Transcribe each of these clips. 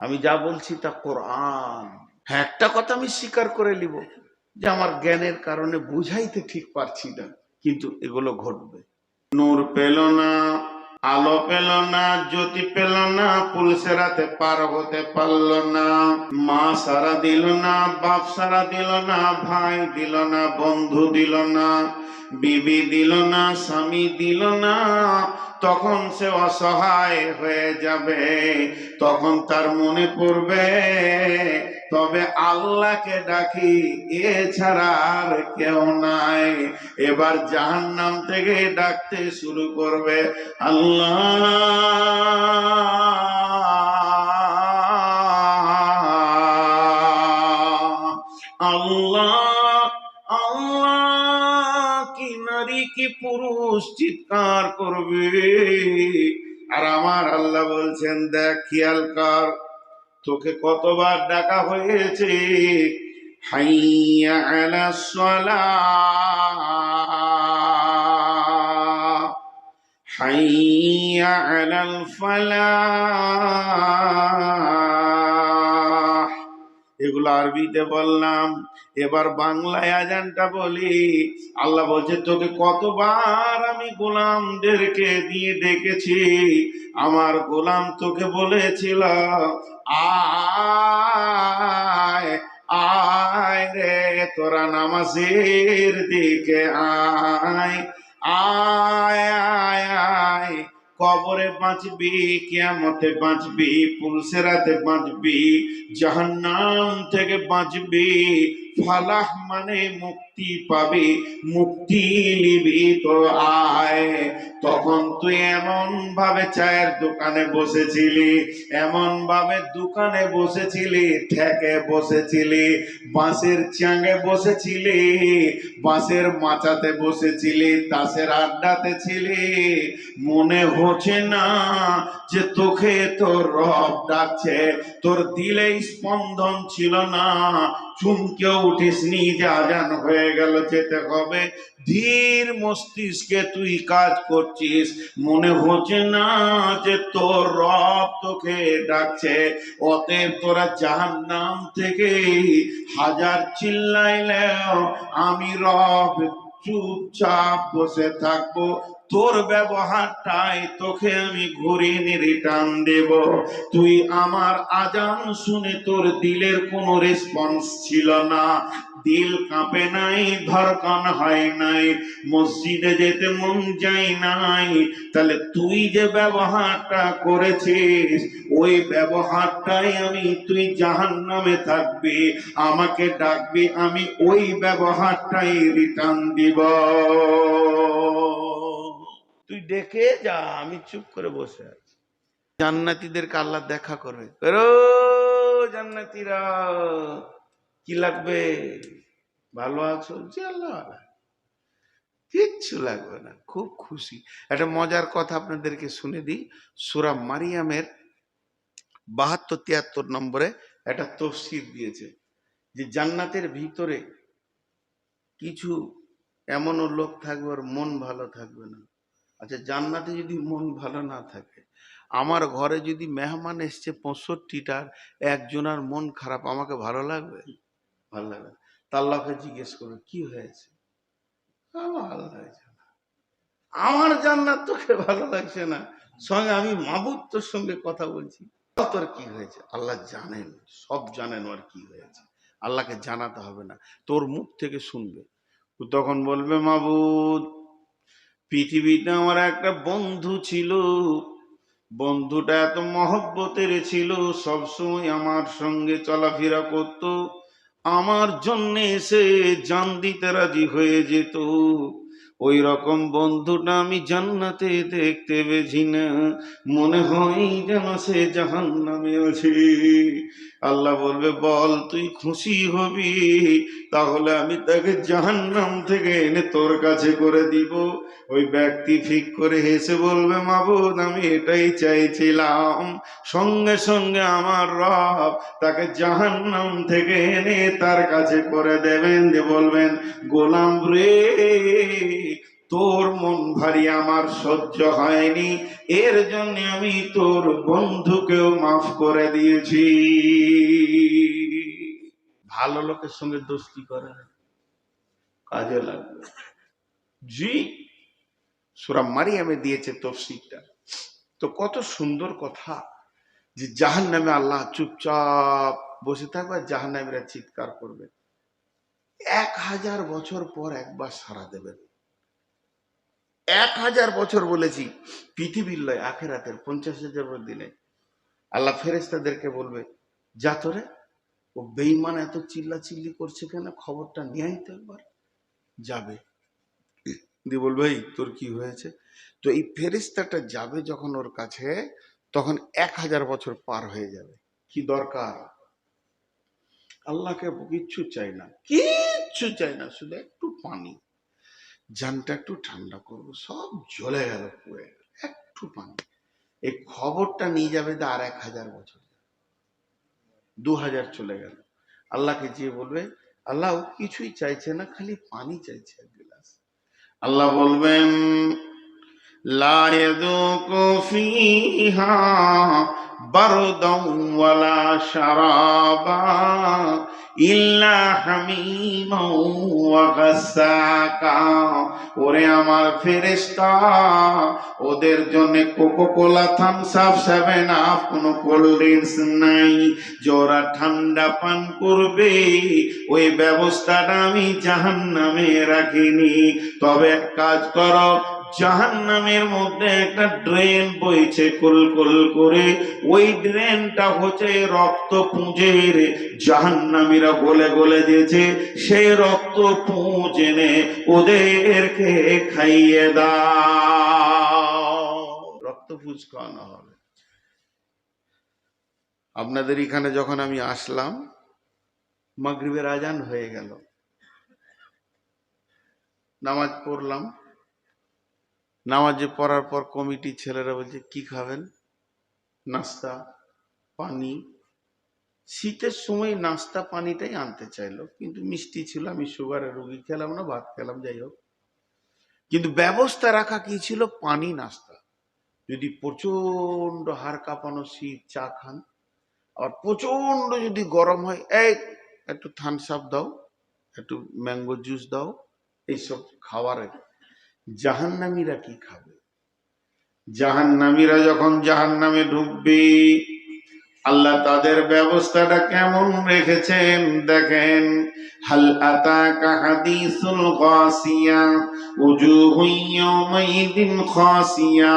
আমি যা বলছি তা কোরআন। হ্যাঁ, একটা কথা আমি স্বীকার করে নিব যে আমার জ্ঞানের কারণে বুঝাইতে ঠিক পারছি না, কিন্তু এগুলো ঘটবে। নূর পেল না, আলো পেল না, জ্যোতি পেল না, পুলসেরাতে পার হতে পারল না। মা সারা দিল না, বাপ সারা দিল না, ভাই দিল না, বন্ধু দিল না, বিবি দিল না, স্বামী দিল না। তখন সে অসহায় হয়ে যাবে। তখন তার মনে পড়বে, তবে আল্লাহকে ডাকি, এছাড়া আর কেউ নাই। এবার জাহান্নাম থেকে ডাকতে শুরু করবে, আল্লাহ আল্লাহ আল্লাহ। কি নারী কি পুরুষ চিৎকার করবে, আর আমার আল্লাহ বলছেন, দেখ, খেয়াল কর, তোকে কতবার ডাকা হয়েছে। হাইয়া আলাস সালাহ, হাইয়া আলাল ফালাহ। এগুলো আরবিতে বললাম, এবার বাংলায় আজানটা বলি। আল্লাহ বলছে, তোকে কতবার আমি গোলামদেরকে দিয়ে ডেকেছি। আমার গোলাম তোকে বলেছিল, আয় আয় রে, তোরা নামাজের দিকে আয়, আয় আয় আয়। কবরে বাঁচবি, কিয়ামতে বাঁচবি, পুলসেরাতে বাঁচবি, জাহান্নাম থেকে বাঁচবি। ফালাহ মানে মুক্তি পাবি, মুক্তি নিবি তো আয়। তখন তুই এমন ভাবে চায়ের দোকানে বসেছিলি, এমন ভাবে দোকানে বসেছিলি, ঠেকে বসেছিলি, বাঁশের চাঙে বসেছিলি, বাঁশের মাচাতে বসেছিলি, তাসের আড্ডাতে ছিলি। মনে হচ্ছে না যে তোকে তোর রব ডাকছে। তোর দিলে স্পন্দন ছিল না, চুমকে উঠিসনি যে আজান হয়ে গেল, যেতে হবে। ধীর মস্তিষ্কে তুই কাজ করছিস, মনে হচ্ছে না যে তোর রব তোকে ডাকছে। অতএব তোরা জাহান্নাম থেকে হাজার চিল্লাইলেও আমি রব চুপচাপ বসে থাকবো। তোর ব্যবহারটাই তোকে আমি ঘুরিয়ে রিটার্ন দেব। তুই আমার আজান শুনে তোর দিলের কোনো রেসপন্স ছিল না, দিল কাঁপে নাই, ধড়কন হয় নাই, মসজিদে যেতে মন যায় নাই। তাহলে তুই যে ব্যবহারটা করেছিস, ওই ব্যবহারটাই আমি, তুই জাহান্নামে থাকবি, আমাকে ডাকবি, আমি ওই ব্যবহারটাই রিটার্ন দিব। তুই ডেকে যা, আমি চুপ করে বসে আছি। জান্নাতীদেরকে আল্লাহ দেখা করবে, জান্নাতীরা কি লাগবে, ভালো আছো? জি আল্লাহ, কিচ্ছু লাগবে না, খুব খুশি। একটা মজার কথা আপনাদেরকে শুনে দিই। সূরা মারিয়ামের ৭২-৭৩ নম্বরে একটা তফসির দিয়েছে যে জান্নাতের ভিতরে কিছু এমনও লোক থাকবে ওর মন ভালো থাকবে না। আচ্ছা, জান্নাতে যদি মন ভালো না থাকে, আমার ঘরে যদি মেহমান এসছে ৬৫টার, একজনের মন খারাপ, আমাকে ভালো লাগবে? ভালো লাগবে। তা আল্লাহকে জিজ্ঞেস করবে, কি হয়েছে? আমার জান্নাত তোকে ভালো লাগছে না, সঙ্গে আমি মাবুদ তোর সঙ্গে কথা বলছি, তোর কি হয়েছে? আল্লাহ জানেন, সব জানেন ওর কি হয়েছে। আল্লাহকে জানাতে হবে না, তোর মুখ থেকে শুনবে। তখন বলবে, মাবুদ, পৃথিবীতে আমার একটা বন্ধু ছিল, বন্ধুটা এত মহব্বতের ছিল, সবসময় আমার সঙ্গে চলাফেরা করত, আমার জন্য এসে জান দিতে রাজি হয়ে যেত। ওই রকম বন্ধুটা আমি জান্নাতে দেখতে পেয়েছি না, মনে হয় যেন সে জাহান্নামে আছে। আল্লাহ বলবে, বল তুই খুশি হবি, তাহলে আমি তাকে জাহান্নাম থেকে এনে তোর কাছে করে দিব। ওই ব্যক্তি ফিক করে হেসে বলবে, মাবুদ, আমি এটাই চাইছিলাম। সঙ্গে সঙ্গে আমার রব তাকে জাহান্নাম থেকে এনে তার কাছে করে দেবেন, যে বলবেন, গোলাম রে, তোর মন ভারী আমার সহ্য হয়নি, এর জন্য আমি তোর বন্ধুকেও মাফ করে দিয়েছি। ভালো লোকের সঙ্গে দোস্তি করে কাজে লাগবে। জি, সূরা মারিয়ামে দিয়েছে তফসিরটা। তো কত সুন্দর কথা যে জাহান্নামে আল্লাহ চুপচাপ বসে থাকবে, জাহান্নামীরা চিৎকার করবে। 1000 বছর পর একবার সাড়া দেবেন। 1000 বছর বলেছি, পৃথিবীর লয়, আখেরাতের 50,000 দিনে আল্লাহ ফেরেশতাদেরকে বলবে, যা তোরে ও বেঈমান এত চিল্লা চিল্লি করছে কেন, খবরটা নিয়ে আইতে একবার। যাবে, দিয়ে বলবে এই তোর কি হয়েছে। তো এই ফেরেশতাটা যাবে যখন ওর কাছে, তখন 1000 বছর পার হয়ে যাবে। কি দরকার? আল্লাহকে কিচ্ছু চাই না, কিচ্ছু চাই না, শুধু একটু পানি, জানটা একটু ঠান্ডা করবো, সব জ্বলে গেল, পুড়ে গেল, একটু পানি। এই খবরটা নিয়ে যাবে, আর 1000 বছর, 2000 চলে গেল। আল্লাহকে যেয়ে বলবে, আল্লাহ ও কিছুই চাইছে না, খালি পানি চাইছে এক গ্লাস। আল্লাহ বলবেন, লা ইয়াযুকু ফীহা বারদান ওয়ালা শারাবা ইল্লা হামীমান ওয়া গাসসাকা। ওরে আমার ফেরেশতা, ওদের জন্য কোকোকোলা, থামস আপ, 7 আপ, কোনো কোল্ড ড্রিঙ্কস নাই যে ওরা ঠান্ডা পান করবে। ওই ব্যবস্থাটা আমি জাহান্নামে রাখিনি। তবে এক কাজ করো, জাহান্নামের মধ্যে একটা ড্রেন বইছে কুলকুল করে, ওই ড্রেনটা হচ্ছে রক্ত পুঁজের। জাহান্নামীরা গলে গলে দিয়েছে, সেই রক্ত পুঁজ এনে ওদেরকে খাইয়ে দাও। রক্ত পুঁজ খাওয়ানো হবে। আপনাদের এখানে যখন আমি আসলাম, মাগরিবের আজান হয়ে গেল, নামাজ পড়লাম। নামাজে পড়ার পর কমিটির ছেলেরা বলছে, কি খাবেন? নাস্তা, পানি। শীতের সময় নাস্তা পানিটাই আনতে চাইলো, কিন্তু মিষ্টি ছিল, আমি সুগারের রোগী, খেলাম না, ভাত খেলাম, যাই হোক। কিন্তু ব্যবস্থা রাখা কি ছিল? পানি, নাস্তা। যদি প্রচন্ড হাড় কাঁপানো শীত, চা খান। আর প্রচন্ড যদি গরম হয়, এই একটু থামস আপ দাও, একটু ম্যাঙ্গো জুস দাও, এইসব খাওয়ারে। জাহান্নামীরা কি খাবে? জাহান্নামীরা যখন জাহান্নামে ঢুকবে, আল্লাহ তাদের ব্যবস্থাটা কেমন রেখেছেন দেখেন। হাল আতাকা হাদিসুল গাসিয়া উজুহু ইয়াওমাইদিন খাসিয়া।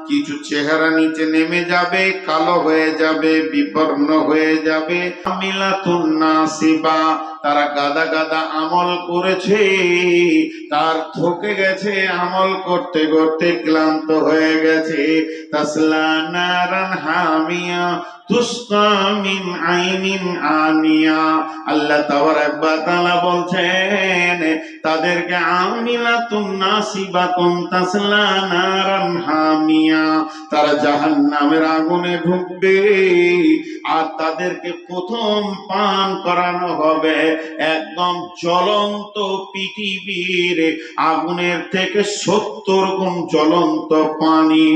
কিছু চেহারা নিচে নেমে যাবে, কালো হয়ে যাবে, বিবর্ণ হয়ে যাবে। আমিলাতুন নাসিবা, তারা গাদা গাদা আমল করেছে, তার থকে গেছে, আমল করতে করতে ক্লান্ত হয়ে গেছে। তাসলা নারান হামিয়া তুসকা মিন আইনিন আনিয়া। আল্লাহ তাবারাক ওয়া তাআলা বলছেন, তাদেরকে আমিলাতুন নাসিবাতুন তাসলা নারান হামিয়া, তারা জাহান্নামের আগুনে ঢুকবে। আর তাদেরকে প্রথম পান করানো হবে একদম জ্বলন্ত, পৃথিবীর আগুনের থেকে 70 গুণ জ্বলন্ত পানি।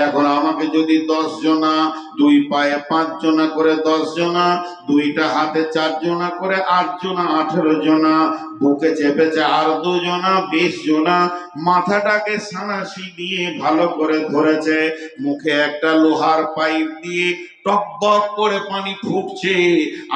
এখন আমাকে যদি 10 জনা, 2 পায়ে 5 জনা করে 10 জনা, 2টা হাতে 4 জনা করে 8 জনা, 18 জনা, বুকে চেপেছে আর 2 জনা, 20 জনা, মাথাটাকে সানাসি দিয়ে ভালো করে ধরেছে, মুখে একটা লোহার পাইপ দিয়ে টকবক করে পানি ফুটছে।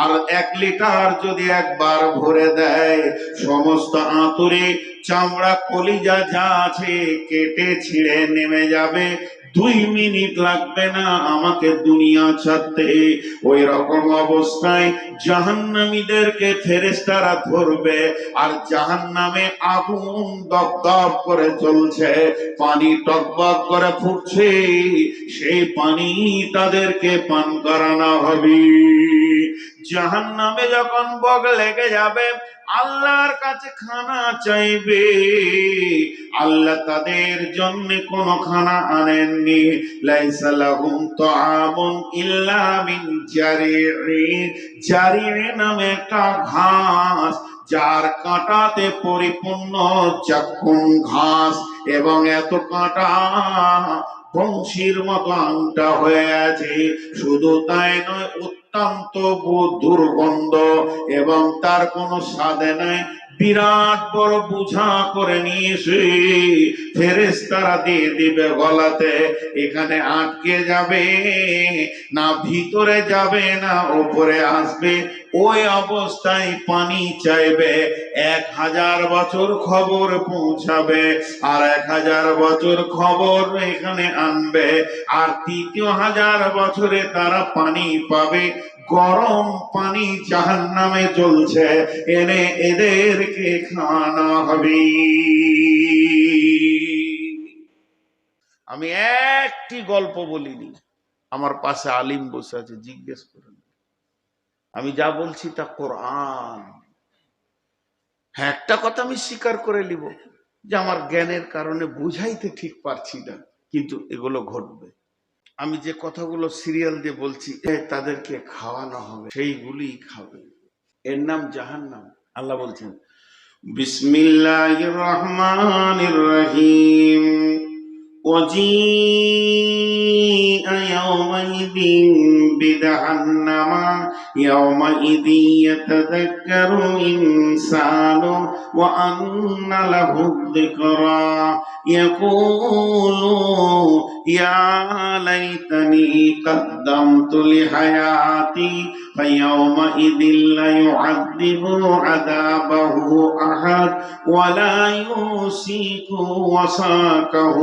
আর 1 লিটার যদি একবার ভরে দেয়, সমস্ত আঁতুড়ে চামড়া কলিজা যা আছে কেটে ছিঁড়ে নেমে যাবে। 2 মিনিট লাগবে না আমাকে দুনিয়া ছাড়তে। ওই রকম অবস্থায় জাহান্নামীদেরকে ফেরেশতারা ধরবে, আর জাহান্নামে আগুন দপদপ করে জ্বলছে, পানি টকবক করে ফুটছে, সেই পানি তাদেরকে পান করানো হবে। জাহান্নামে যখন বগ লেগে যাবে, আল্লাহর কাছে খানা চাইবে। আল্লাহ তাদের জন্য কোন খানা আনেননি। লাইসা লাহুম তাআমুন ইল্লা মিন জারি'in। জারি' নামে একটা ঘাস, যার কাঁটাতে পরিপূর্ণ জাক্কুম ঘাস, এবং এত কাঁটা বংশীর মতো আংটা হয়ে আছে। শুধু তাই নয়, অত্যন্ত দুর্গন্ধ এবং তার কোনো স্বাদে নাই। বিরাট বড় বুঝা করে নিয়েছে, ফেরেশতারা দিয়ে দিবে গলাতে। এখানে আটকে যাবে না, ভিতরে যাবে না, উপরে আসবে। ওই অবস্থায় পানি চাইবে, 1000 বছর খবর পৌঁছাবে, আর 1000 বছর খবর এখানে আনবে, আর 3,000 বছরে তারা পানি পাবে। গরম পানি জাহান্নামে চলছে, এনে এদেরকে খাওয়ানো হবে। আমি একটি গল্প বলিনি, আমার পাশে আলিম বসে আছে, জিজ্ঞেস করেন। আমি যা বলছি তা কোরআন। হ্যাঁ, একটা কথা আমি স্বীকার করে নিব যে আমার জ্ঞানের কারণে বুঝাইতে ঠিক পারছি না, কিন্তু এগুলো ঘটবে। আমি যে কথাগুলো সিরিয়াল দিয়ে বলছি, তাদেরকে খাওয়ানো হবে, সেইগুলি খাবে। এর নাম জাহান্নাম। আল্লাহ বলছেন, বিসমিল্লাহির রহমানির রহিম। وجيء يومئذ بجهنم يومئذ يتذكر الإنسان وأنى له الذكرى يقول يا ليتني قدمت لحياتي فيومئذ لا يعذب عذابه أحد ولا يوثق وثاقه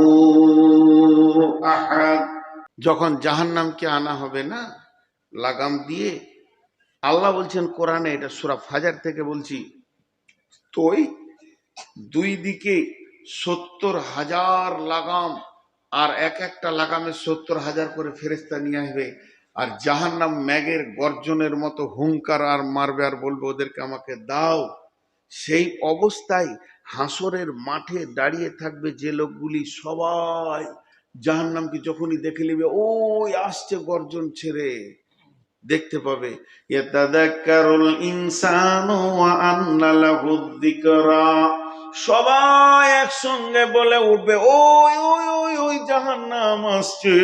أحد। যখন জাহান্নামকে আনা হবে না লাগাম দিয়ে, আল্লাহ বলছেন কোরআনে, এটা সূরা ফাজার থেকে বলছি, তো ওই দুই দিকে 70,000 লাগাম, আর এক একটা লাগামে 70,000 করে ফেরেশতা নিয়ে আসবে। আর জাহান্নাম ম্যাগের গর্জনের মতো হুঙ্কার আর মারবে, আর বলবে ওদেরকে আমাকে দাও। সেই অবস্থায় হাসরের মাঠে দাঁড়িয়ে থাকবে যে লোকগুলি, সবাই জাহান্নামকে যখনই দেখে নেবে, ওই আসছে গর্জন ছেড়ে, দেখতে পাবে। ইয়াতাযাক্কারুল ইনসানু ওয়া আন্না লাহুয যিকরা। সবাই একসঙ্গে বলে উঠবে, ওই ওই ওই ওই জাহান্নাম আসছে,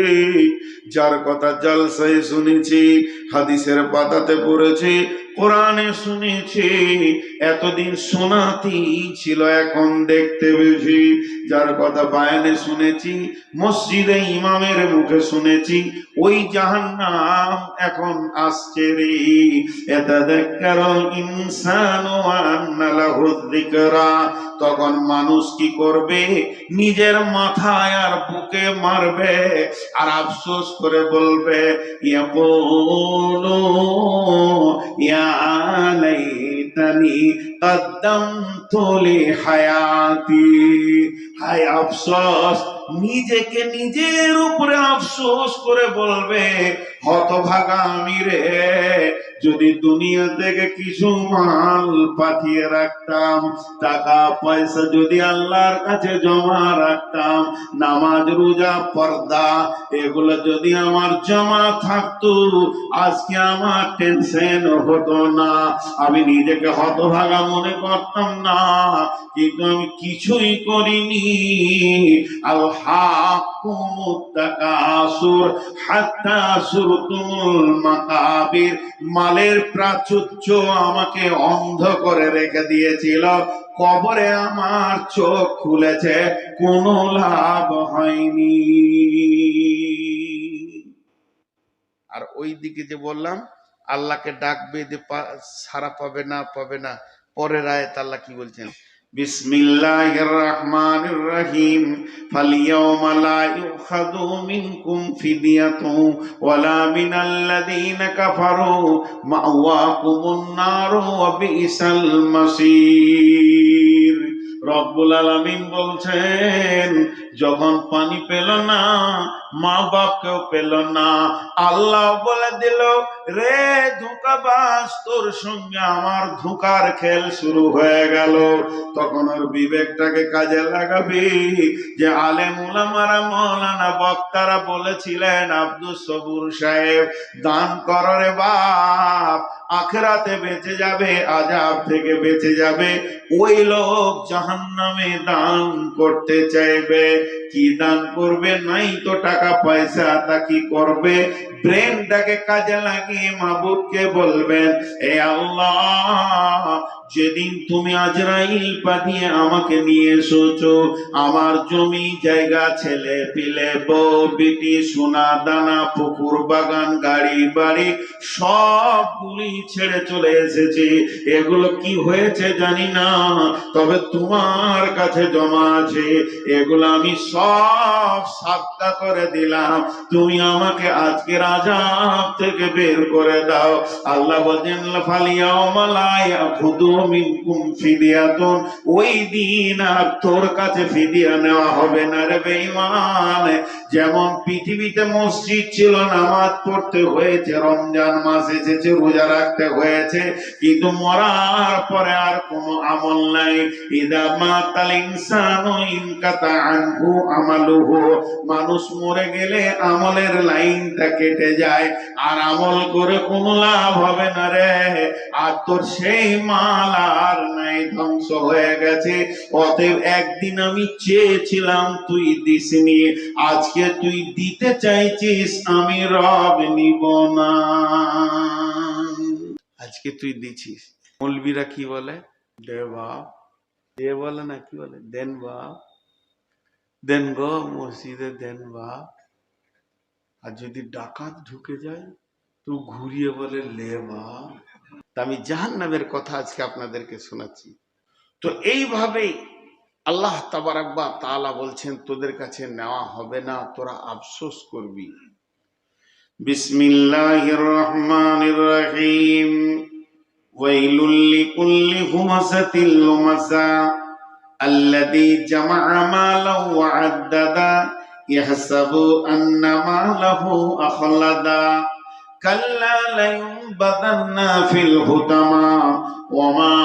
যার কথা জালসায় শুনেছি, হাদিসের পাতাতে পড়েছি, কোরআনে শুনেছি, এতদিন শোনাতেই ছিল, এখন দেখতে পেয়েছি। যার কথা বায়ানে শুনেছি, মসজিদে ইমামের মুখে শুনেছি, ওই জাহান্নাম এখন আসছে রে। ইয়াতাযাক্কারুল ইনসানু ওয়া আন্না লাহুয যিকরা। তখন মানুষ কি করবে? নিজের মাথায় আর বুকে মারবে, আর আফসোস করে বলবে, ইয়াকুলু ইয়া লাইতানি কদ্দামতু লিহায়াতি। হায় আফসোস, নিজেকে নিজের উপরে আফসোস করে বলবে, হতভাগা আমি রে, যদি দুনিয়া থেকে কিছু মাল পাঠিয়ে রাখতাম, টাকা পয়সা যদি আল্লাহর কাছে জমা রাখতাম, নামাজ রোজা পর্দা এগুলো যদি আমার জমা থাকতো, আজকে আমার টেনশন হতো না, আমি নিজেকে হতভাগা মনে করতাম না। কিন্তু আমি কিছুই করিনি। আল হাকুমুত তাকাসুর হাত্তা সুরতুমুল মাকাবির। মালের প্রাচুর্য আমাকে অন্ধ করে রেখে দিয়েছিল, কবরে আমার চোখ খুলেছে, কোনো লাভ হয়নি। আর ওই দিকে যে বললাম আল্লাহকে ডাকবে, যে সারা পাবে না পাবে না, পরের আয়াত আল্লাহ কি বলছেন, বিসমিল্লাহির রহমানির রহিম। ফালিয়াউমা লা ইউখাযু মিনকুম ফিদিয়াতুন ওয়ালা মিনাল্লাযীনা কাফারু মাওয়াকুমুন নারু ওয়া বিসাল মাসীর। রব্বুল আলামিন বলছেন, যখন পানি পেল না, মা বাপকেও পেল না, আল্লাহ বলে দিল, রে ধোঁকাবাজ, তোর সঙ্গে আমার ধোঁকার খেল শুরু হয়ে গেল। তখন ওর বিবেকটাকে কাজে লাগাবি, যে আলেম উলামারা মৌলানা বক্তারা বলেছিলেন, আব্দুস সবুর সাহেব, দান কর রে বাপ, আখিরাতে বেঁচে যাবে, আযাব থেকে বেঁচে যাবে। ওই লোক জাহান্নামে দান করতে চাইবে। কি দান করবে? নাই তো টাকা পয়সা, তা কি করবে? ব্রেনটাকে কাজে লাগিয়ে মাবুদকে বলবেন, এ আল্লাহ, যেদিন তুমি আজরাইল পাঠিয়ে আমাকে নিয়ে এসেছো, আমার জমি জায়গা, ছেলে পিলে, বউ বিটি, সোনা দানা, পুকুর বাগান, গাড়ি বাড়ি সবগুলি ছেড়ে চলে এসেছি। এগুলো কি হয়েছে জানি না, তবে তোমার কাছে জমা আছে। এগুলো আমি সব সাবতা করে দিলাম, তুমি আমাকে আজকের আযাব থেকে বের করে দাও। আল্লাহ বলেন, ফালিয়াউমা লা ইয়াখুযু মিনকুম ফিদিয়াতুন, ওই দিন আর তোর কাছে ফিদিয়া নেওয়া হবে না রে বেঈমান। যেমন পৃথিবীতে মসজিদ ছিল, নামাজ পড়তে হয়েছে, রমজান মাস এসেছে, রোজা রাখতে হয়েছে, কিন্তু মরার পরে আর কোনো আমল নাই। ইদা মাতাল ইনসানু ইনকাতা আনহু আমালুহু, মানুষ মরে গেলে আমলের লাইনটা কেটে যায়, আর আমল করে কোনো লাভ হবে না রে। আর তোর সেই মাল আর নাই, ধ্বংস হয়ে গেছে। অতএব একদিন আমি চেয়েছিলাম, তুই দিসনি, আজকে তুই দিতে চাইছিস, আমি রব নিব না। আজকে তুই দিছিস। মৌলবীরা কি বলে? দে বাপ, দে বলে না, কি বলে? দেন বাপ, দেন গো, মসজিদে দেন বাপ। আর যদি ডাকাত ঢুকে যায় তো ঘুরিয়ে বলে লে বাপ। তা আমি জাহান্নামের কথা আজকে আপনাদেরকে শোনাচ্ছি। তো এইভাবেই আল্লাহ তাবারাক ওয়া তাআলা বলছেন, তোদের কাছে নেওয়া হবে না, তোরা আফসোস করবি। বিসমিল্লাহির রহমানির রহিম। ওয়াইলুল লিকুল্লি হুমাযাতিল লুমাযা আল্লাযী জামা'a মালান ওয়া আদ্দাদা ইয়াহসাবু আন্না মালাহু আখলাদা কাল্লা লায়ুনবাযান্না ফিল হুতামা ওয়া মা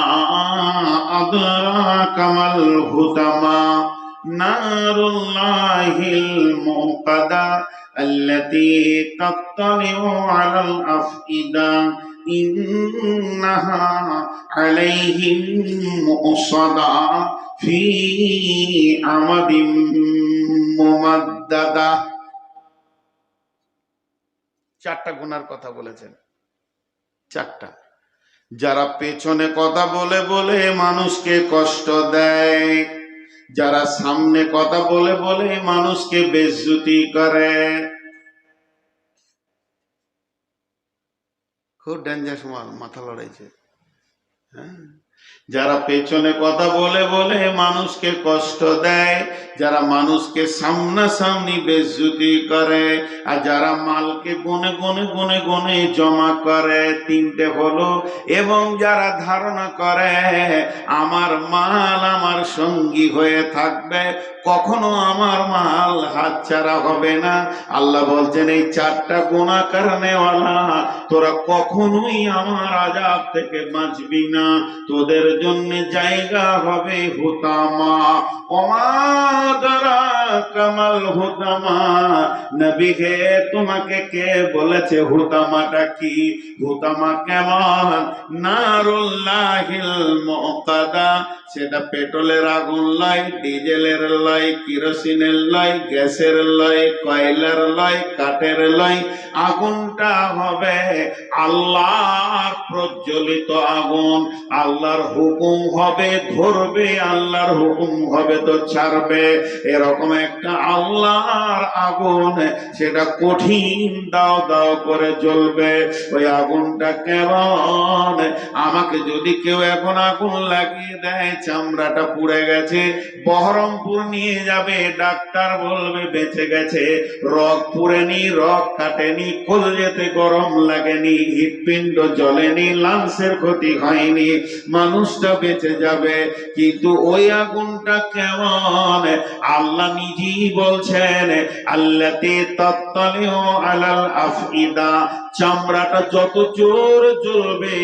আদরাকা মাল হুতামা নারুল্লাহিল মুকাদা আল্লাতী তাত্তালি'ু আলাল আফইদা ইন্নাহা আলাইহিম মুসাদা ফি আমাদিম মুমাদ্দাদা। চারটা গুনার কথা বলেছেন, চারটা। যারা পেছনে কথা বলে বলে মানুষকে কষ্ট দেয়, যারা সামনে কথা বলে বলে মানুষকে বেইজ্জতি করে, খুব ডেঞ্জারাস মাল, মাথা লড়াইছে। হ্যাঁ, যারা পেছনে কথা বলে বলে মানুষকে কষ্ট দেয়, যারা মানুষকে সামনাসামনি বেইজ্জতি করে, আর যারা মালকে গুনে গুনে গুনে গুনে জমা করে, তিনটে হলো। এবং যারা ধারণা করে আমার মাল আমার সঙ্গী হয়ে থাকবে, কখনো আমার মাল হাতছাড়া হবে না। আল্লাহ বলছেন, এই চারটা গুনাহ করনেওয়ালা তোরা কখনোই আমার আযাব থেকে বাঁচবি না। তোদের জন্য জায়গা হবে হুতামা। ওমা আদরাকা মাল হুতামা, নবী হে, তোমাকে কে বলেছে হুতামাটা কি? হুতামা কেমন? নারুল্লাহিল মুকাদা, সেটা পেট্রোলের আগুন লয়, ডিজেলের লয়, কিরোসিনের লয়, গ্যাসের লয়, কয়লার লয়, কাঠের লয়। আগুনটা হবে আল্লাহর প্রজ্বলিত আগুন। আল্লাহর হুকুম হবে ধরবে, আল্লাহর হুকুম হবে তো ছাড়বে। এরকম একটা আল্লাহর আগুন, সেটা কঠিন দাও দাও করে জ্বলবে। ওই আগুনটা কেমন? আমাকে যদি কেউ এখন আগুন লাগিয়ে দেয়, চামড়াটা পুড়ে গেছে, বহরমপুর নিয়ে যাবে, ডাক্তার বলবে বেঁচে গেছে। রগ পুড়েনি, রগ কাটেনি, কলজেতে গরম লাগেনি, হৃৎপিণ্ড জ্বলেনি, লাংসের ক্ষতি হয়নি, মানুষটা বেঁচে যাবে। কিন্তু ওই আগুনটা কেমন? আল্লাহ নিজেই বলছেন, আল্লাতী তাত্তালিউ আলাল আফইদা, চামড়াটা যত জোর জ্বলবে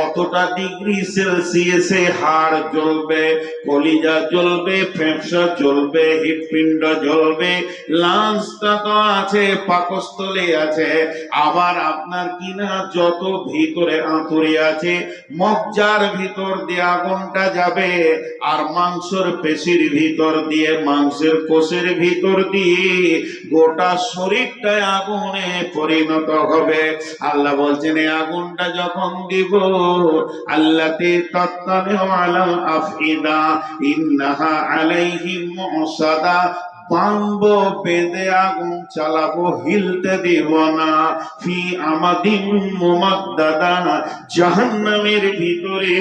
অতটা ডিগ্রি সেলসিয়াসে হাড় জ্বলবে, কলিজা জ্বলবে, ফ্যাপসা জ্বলবে, হৃৎপিণ্ড জ্বলবে, লাঞ্চটা তো আছে, পাকস্থলী আছে, আবার আপনার কিনা যত ভিতরে আঁতুড়ি আছে মজ্জার ভিতর দিয়ে আগুনটা যাবে, আর মাংসের পেশির ভিতর দিয়ে, মাংসের কোষের ভিতর দিয়ে গোটা শরীরটাই আগুনে পরিণত হবে। আল্লাহ বলছেন এই আগুনটা যখন দিব, আল্লাতি তাত্তালিউ আলাল আফইদা ইন্নাহা আলাইহিম মুসাদা, বাঁধবো, বেঁধে আগুন চালাবো, হিলতে দিব না। ফি আমাদিন মুমাদ্দাদা, জাহান্নামের ভিতরে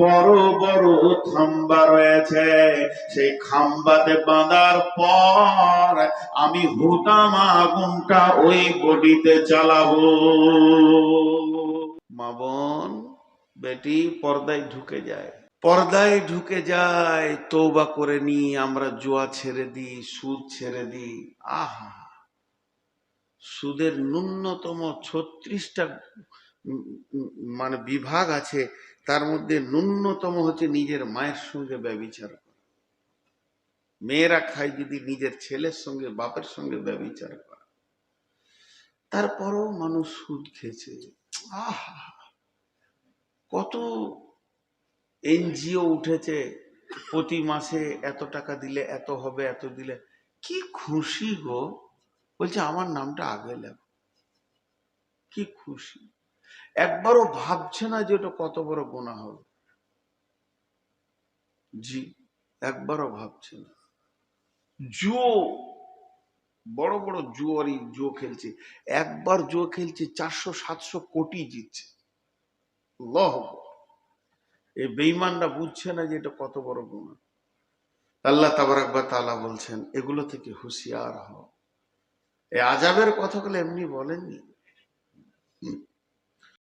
বড় বড় খাম্বা রয়েছে, সেই খাম্বাতে বাঁধার পর আমি হুতাম আগুনটা ওই বডিতে চালাবো। মা বোন বেটি পর্দায় ঢুকে যায়, পর্দায় ঢুকে যায়, তওবা করে নি, আমরা জুয়া ছেড়ে দিই, সুদ ছেড়ে দিই। আহা, সুদের ন্যূনতম 36টা মানে বিভাগ আছে, তার মধ্যে ন্যূনতম হচ্ছে নিজের মায়ের সঙ্গে ব্যভিচার করা। মেয়েরা খায় যদি নিজের ছেলের সঙ্গে, বাপের সঙ্গে ব্যভিচার করা। তারপরও মানুষ সুদ খেয়েছে। আহা, কত এনজিও উঠেছে, প্রতি মাসে এত টাকা দিলে এত হবে, এত দিলে। কি খুশি গো, বলছে আমার নামটা আগে লেখো। কি খুশি, একবারও ভাবছে না যে ওটা কত বড় গুনাহ হবে। জি, একবারও ভাবছে না। জুয়ো, বড় বড় জুয়ারি জুয়ো খেলছে, একবার জুয়ো খেলছে 400-700 কোটি জিতছে। আল্লাহু আকবার। এই বেঈমানরা বুঝছে না যে এটা কত বড় গুনাহ। আল্লাহ তাবারাক ওয়া তাআলা বলছেন এগুলো থেকে হুঁশিয়ার হও। এই আযাবের কথাগুলো এমনি বলেননি।